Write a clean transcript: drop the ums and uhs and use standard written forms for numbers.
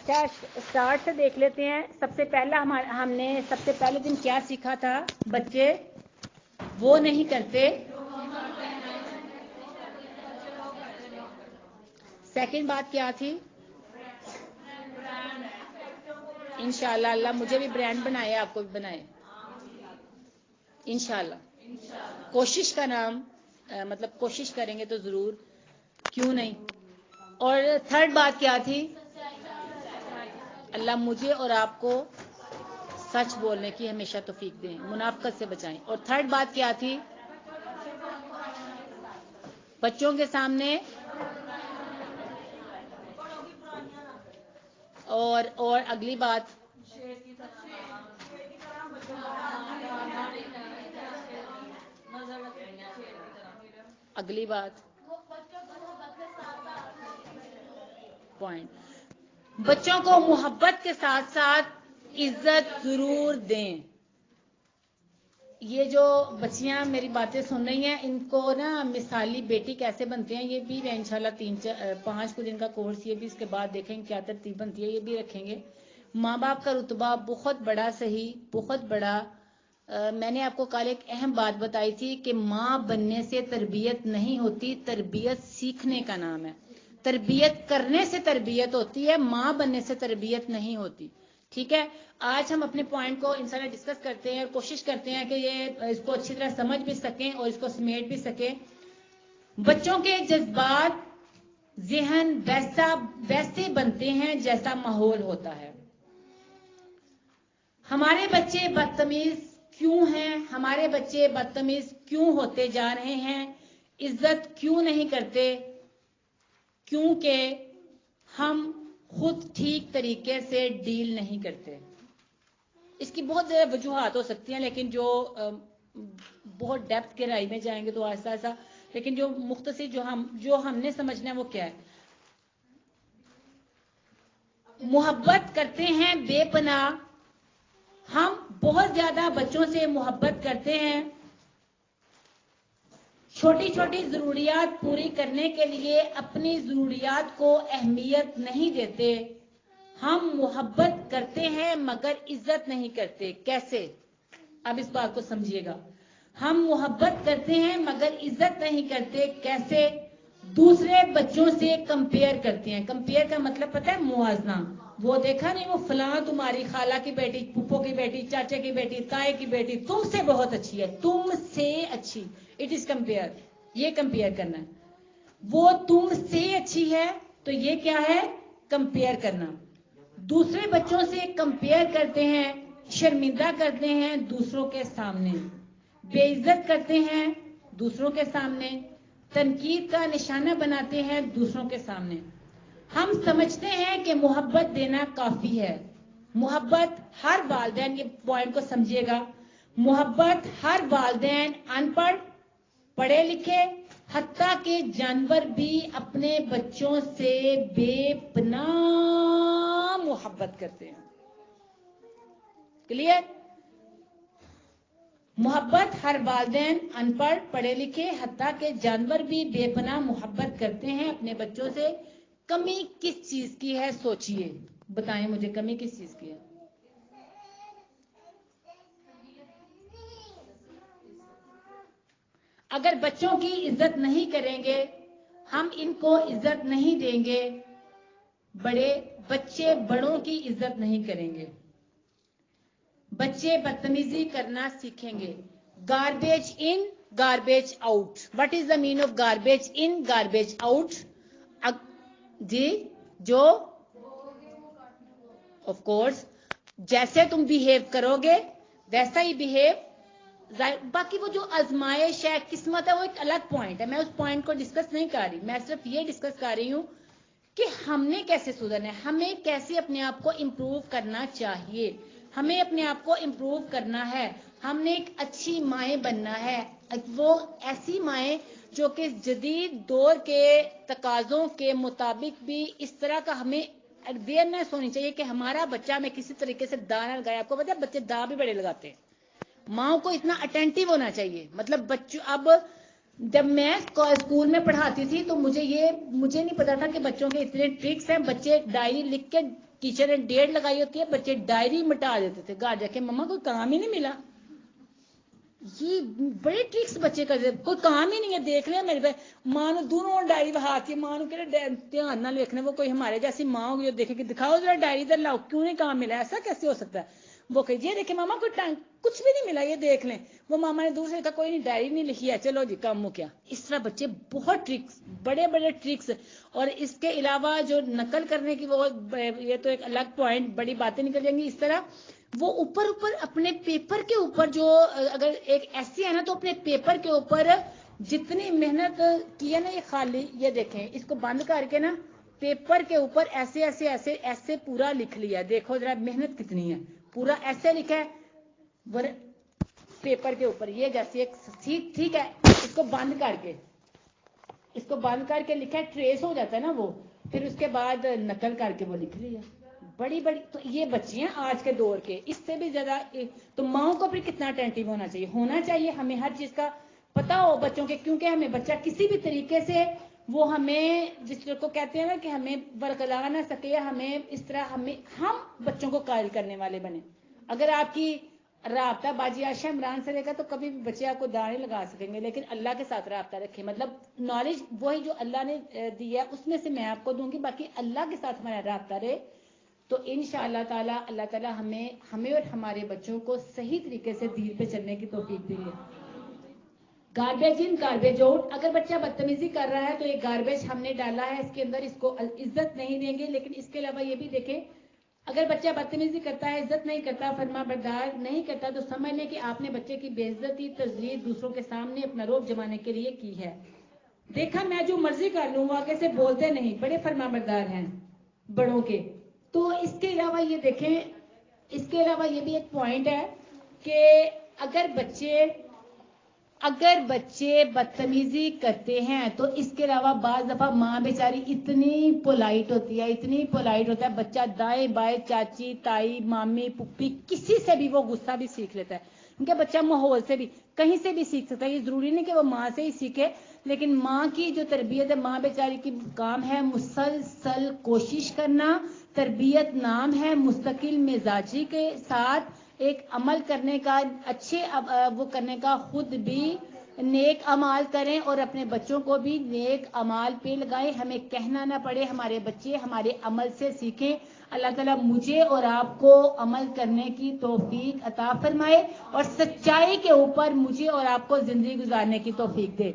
اچھا اسٹارٹ سے دیکھ لیتے ہیں. سب سے پہلا ہم نے سب سے پہلے دن کیا سیکھا تھا؟ بچے وہ نہیں کرتے. سیکنڈ بات کیا تھی؟ انشاءاللہ اللہ مجھے بھی برانڈ بنائے، آپ کو بھی بنائے انشاءاللہ. کوشش کا نام مطلب کوشش کریں گے تو ضرور، کیوں نہیں. اور تھرڈ بات کیا تھی؟ اللہ مجھے اور آپ کو سچ بولنے کی ہمیشہ توفیق دیں، منافقت سے بچائیں. اور تھرڈ بات کیا تھی؟ بچوں کے سامنے اور اگلی بات اگلی بات پوائنٹ، بچوں کو محبت کے ساتھ ساتھ عزت ضرور دیں. یہ جو بچیاں میری باتیں سن رہی ہیں، ان کو نا مثالی بیٹی کیسے بنتے ہیں یہ بھی انشاءاللہ 5 دن کا کورس، یہ بھی اس کے بعد دیکھیں گے کیا ترتیب بنتی ہے، یہ بھی رکھیں گے. ماں باپ کا رتبہ بہت بڑا، صحیح بہت بڑا. میں نے آپ کو کل ایک اہم بات بتائی تھی کہ ماں بننے سے تربیت نہیں ہوتی، تربیت سیکھنے کا نام ہے. تربیت کرنے سے تربیت ہوتی ہے، ماں بننے سے تربیت نہیں ہوتی. ٹھیک ہے، آج ہم اپنے پوائنٹ کو انشاءاللہ ڈسکس کرتے ہیں اور کوشش کرتے ہیں کہ یہ اس کو اچھی طرح سمجھ بھی سکیں اور اس کو سمیٹ بھی سکیں. بچوں کے جذبات ذہن ویسے بنتے ہیں جیسا ماحول ہوتا ہے. ہمارے بچے بدتمیز کیوں ہیں؟ ہمارے بچے بدتمیز کیوں ہوتے جا رہے ہیں؟ عزت کیوں نہیں کرتے؟ کیونکہ ہم خود ٹھیک طریقے سے ڈیل نہیں کرتے. اس کی بہت زیادہ وجوہات ہو سکتی ہیں، لیکن جو بہت ڈیپتھ کے رائے میں جائیں گے تو ایسا ایسا، لیکن جو مختصر جو ہم نے سمجھنا ہے وہ کیا ہے؟ محبت کرتے ہیں بے پناہ. ہم بہت زیادہ بچوں سے محبت کرتے ہیں، چھوٹی چھوٹی ضروریات پوری کرنے کے لیے اپنی ضروریات کو اہمیت نہیں دیتے. ہم محبت کرتے ہیں مگر عزت نہیں کرتے. کیسے؟ اب اس بات کو سمجھیے گا. ہم محبت کرتے ہیں مگر عزت نہیں کرتے. کیسے؟ دوسرے بچوں سے کمپیئر کرتے ہیں. کمپیئر کا مطلب پتہ ہے؟ موازنہ. وہ دیکھا نہیں، وہ فلاں تمہاری خالہ کی بیٹی، پھپھو کی بیٹی، چاچے کی بیٹی، تائے کی بیٹی تم سے بہت اچھی ہے، تم سے اچھی. It is compare. یہ کمپیئر کرنا ہے. وہ تم سے اچھی ہے تو یہ کیا ہے؟ کمپیئر کرنا. دوسرے بچوں سے کمپیئر کرتے ہیں، شرمندہ کرتے ہیں دوسروں کے سامنے، بے عزت کرتے ہیں دوسروں کے سامنے، تنقید کا نشانہ بناتے ہیں دوسروں کے سامنے. ہم سمجھتے ہیں کہ محبت دینا کافی ہے. محبت ہر والدین، یہ پوائنٹ کو سمجھیے گا، محبت ہر والدین ان پڑھ، پڑھے لکھے، حتیٰ کہ جانور بھی اپنے بچوں سے بے پناہ محبت کرتے ہیں. کلیئر؟ محبت ہر والدین ان پڑھ، پڑھے لکھے، حتیٰ کہ جانور بھی بے پناہ محبت کرتے ہیں اپنے بچوں سے. کمی کس چیز کی ہے؟ سوچئے، بتائیں مجھے کمی کس چیز کی ہے؟ اگر بچوں کی عزت نہیں کریں گے، ہم ان کو عزت نہیں دیں گے، بچے بڑوں کی عزت نہیں کریں گے، بچے بدتمیزی کرنا سیکھیں گے. Garbage in, garbage out. What is the main of garbage in, garbage out? جی جو آف کورس جیسے تم بیہیو کرو گے ویسا ہی بیہیو. باقی وہ جو آزمائش ہے، قسمت ہے، وہ ایک الگ پوائنٹ ہے. میں اس پوائنٹ کو ڈسکس نہیں کر رہی، میں صرف یہ ڈسکس کر رہی ہوں کہ ہم نے کیسے سدھرنا ہے، ہمیں کیسے اپنے آپ کو امپروو کرنا چاہیے، ہمیں اپنے آپ کو امپروو کرنا ہے. ہم نے ایک اچھی مائیں بننا ہے، وہ ایسی مائیں جو کہ جدید دور کے تقاضوں کے مطابق بھی اس طرح کا ہمیں اویئرنیس ہونی چاہیے کہ ہمارا بچہ میں کسی طریقے سے دا نہ لگائے. آپ کو پتا ہے بچے دا بھی بڑے لگاتے ہیں. ماؤں کو اتنا اٹینٹیو ہونا چاہیے. مطلب بچوں اب جب میں اسکول میں پڑھاتی تھی تو مجھے نہیں پتا تھا کہ بچوں کے اتنے ٹرکس ہیں. بچے ڈائری لکھ کے ٹیچر نے ڈیٹ لگائی ہوتی ہے, بچے ڈائری مٹا دیتے تھے, گھر جا کے مما کوئی کام ہی نہیں ملا. یہ بڑے ٹرکس بچے کرتے, کوئی کام ہی نہیں ہے, دیکھ لیں میرے پہ ماں نے دونوں ڈائری ہاتھ کی, ماں کہ دھیان نہ لکھنے, وہ کوئی ہمارے جیسی ماں ہوگی جو دیکھے کہ دکھاؤ ذرا ڈائری ادھر لاؤ, کیوں نہیں کام ملا, ایسا کیسے ہو سکتا ہے. وہ کہ یہ دیکھیں ماما کوئی کچھ بھی نہیں ملا, یہ دیکھ لیں. وہ ماما نے دور سے کہا کوئی نہیں ڈائری نہیں لکھی ہے, چلو جی کام ہو کیا. اس طرح بچے بہت ٹرکس, بڑے بڑے ٹرکس. اور اس کے علاوہ جو نقل کرنے کی وہ یہ تو ایک الگ پوائنٹ, بڑی باتیں نکل جائیں گی. اس طرح وہ اوپر اپنے پیپر کے اوپر جو اگر ایک ایسی ہے نا, تو اپنے پیپر کے اوپر جتنی محنت کی ہے نا, یہ خالی یہ دیکھیں, اس کو بند کر کے نا پیپر کے اوپر ایسے ایسے ایسے ایسے پورا لکھ لیا. دیکھو ذرا محنت کتنی ہے, پورا ایسے لکھا ہے پیپر کے اوپر, یہ جیسی ایک ٹھیک ہے. اس کو بند کر کے لکھا ہے, ٹریس ہو جاتا ہے نا وہ, پھر اس کے بعد نقل کر کے وہ لکھ لیا. بڑی تو یہ بچی ہیں آج کے دور کے, اس سے بھی زیادہ. تو ماؤں کو پھر کتنا اٹینٹیو ہونا چاہیے ہمیں ہر چیز کا پتا ہو بچوں کے, کیونکہ ہمیں بچہ کسی بھی طریقے سے وہ ہمیں جس کو کہتے ہیں نا کہ ہمیں برگلا نہ سکے, ہمیں اس طرح ہم بچوں کو قائل کرنے والے بنے. اگر آپ کی رابطہ باجی عائشہ عمران سے رہے گا تو کبھی بھی بچے آپ کو دانے لگا سکیں گے, لیکن اللہ کے ساتھ رابطہ رکھیں. مطلب نالج وہی جو اللہ نے دی ہے اس میں سے میں آپ کو دوں گی, باقی اللہ کے ساتھ ہمارا رابطہ رہے تو انشاءاللہ تعالی اللہ تعالی ہمیں اور ہمارے بچوں کو صحیح طریقے سے دین پہ چلنے کی توفیق دے. Garbage in garbage out. اگر بچہ بدتمیزی کر رہا ہے تو یہ گاربیج ہم نے ڈالا ہے اس کے اندر, اس کو عزت نہیں دیں گے. لیکن اس کے علاوہ یہ بھی دیکھیں, اگر بچہ بدتمیزی کرتا ہے, عزت نہیں کرتا, فرما بردار نہیں کرتا, تو سمجھ لیں کہ آپ نے بچے کی بے عزتی تذلیل دوسروں کے سامنے اپنا روب جمانے کے لیے کی ہے. دیکھا میں جو مرضی کر لوں, آگے سے بولتے نہیں, بڑے فرما بردار ہیں بڑوں کے. تو اس کے علاوہ یہ دیکھیں, اس کے علاوہ یہ بھی ایک پوائنٹ ہے کہ اگر بچے بدتمیزی کرتے ہیں تو اس کے علاوہ بعض دفعہ ماں بیچاری اتنی پولائٹ ہوتی ہے, بچہ دائیں بائیں چاچی تائی مامی پپی کسی سے بھی وہ غصہ بھی سیکھ لیتا ہے, کیونکہ بچہ ماحول سے بھی کہیں سے بھی سیکھ سکتا ہے. یہ ضروری نہیں کہ وہ ماں سے ہی سیکھے, لیکن ماں کی جو تربیت ہے, ماں بیچاری کی کام ہے مسلسل کوشش کرنا. تربیت نام ہے مستقل مزاجی کے ساتھ ایک عمل کرنے کا, اچھے وہ کرنے کا, خود بھی نیک اعمال کریں اور اپنے بچوں کو بھی نیک اعمال پہ لگائیں. ہمیں کہنا نہ پڑے, ہمارے بچے ہمارے عمل سے سیکھیں. اللہ تعالیٰ مجھے اور آپ کو عمل کرنے کی توفیق عطا فرمائے اور سچائی کے اوپر مجھے اور آپ کو زندگی گزارنے کی توفیق دے.